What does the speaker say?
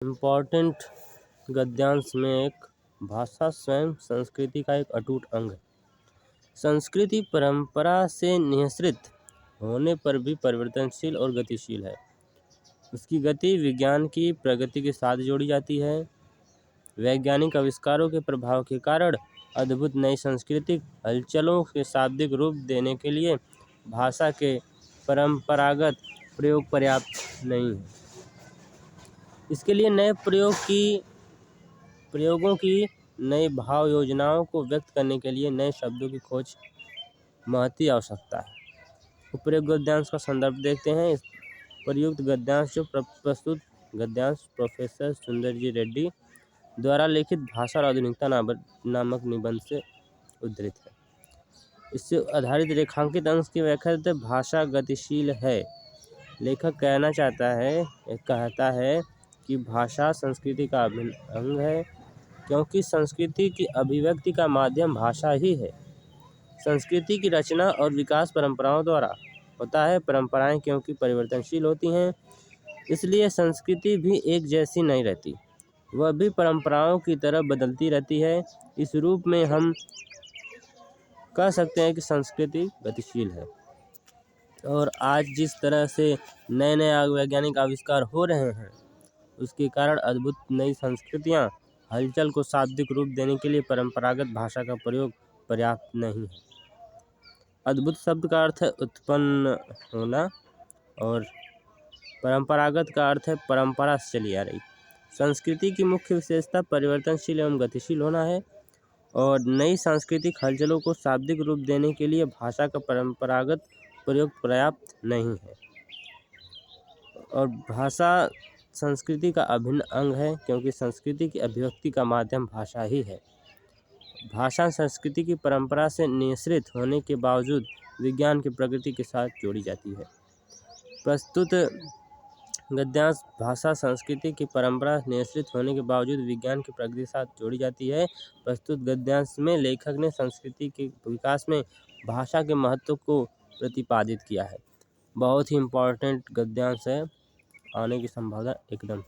Important गद्यांश में एक भाषा स्वयं संस्कृति का एक अटूट अंग है। संस्कृति परंपरा से निःसृत होने पर भी परिवर्तनशील और गतिशील है। उसकी गति विज्ञान की प्रगति के साथ जोड़ी जाती है। वैज्ञानिक आविष्कारों के प्रभाव के कारण अद्भुत नई सांस्कृतिक हलचलों के शाब्दिक रूप देने के लिए भाषा के परंपरागत प्रयोग पर्याप्त नहीं है। इसके लिए नए प्रयोगों की नई भाव योजनाओं को व्यक्त करने के लिए नए शब्दों की खोज महती आवश्यकता है। उपयुक्त गद्यांश का संदर्भ देखते हैं। इस प्रयुक्त गद्यांश जो प्रस्तुत गद्यांश प्रोफेसर सुंदर जी रेड्डी द्वारा लिखित भाषा और आधुनिकता नामक निबंध से उद्धृत है। इससे आधारित रेखांकित अंश की व्याख्या देते भाषा गतिशील है। लेखक कहता है कि भाषा संस्कृति का अभिन्न अंग है, क्योंकि संस्कृति की अभिव्यक्ति का माध्यम भाषा ही है। संस्कृति की रचना और विकास परंपराओं द्वारा होता है। परंपराएं क्योंकि परिवर्तनशील होती हैं, इसलिए संस्कृति भी एक जैसी नहीं रहती, वह भी परंपराओं की तरह बदलती रहती है। इस रूप में हम कह सकते हैं कि संस्कृति गतिशील है। और आज जिस तरह से नए नए वैज्ञानिक आविष्कार हो रहे हैं, उसके कारण अद्भुत नई संस्कृतियां हलचल को शाब्दिक रूप देने के लिए परंपरागत भाषा का प्रयोग पर्याप्त नहीं है। अद्भुत शब्द का अर्थ है उत्पन्न होना और परंपरागत का अर्थ है परंपरा से चली आ रही। संस्कृति की मुख्य विशेषता परिवर्तनशील एवं गतिशील होना है और नई सांस्कृतिक हलचलों को शाब्दिक रूप देने के लिए भाषा का परंपरागत प्रयोग पर्याप्त नहीं है। और भाषा संस्कृति का अभिन्न अंग है, क्योंकि संस्कृति की अभिव्यक्ति का माध्यम भाषा ही है। भाषा संस्कृति की परंपरा से निःसृत होने के बावजूद विज्ञान की प्रगति के साथ जोड़ी जाती है। प्रस्तुत गद्यांश भाषा संस्कृति की परंपरा निःसृत होने के बावजूद विज्ञान की प्रगति के साथ जोड़ी जाती है। प्रस्तुत गद्यांश में लेखक ने संस्कृति के विकास में भाषा के महत्व को प्रतिपादित किया है। बहुत ही इम्पोर्टेंट गद्यांश है, आने की संभावना एकदम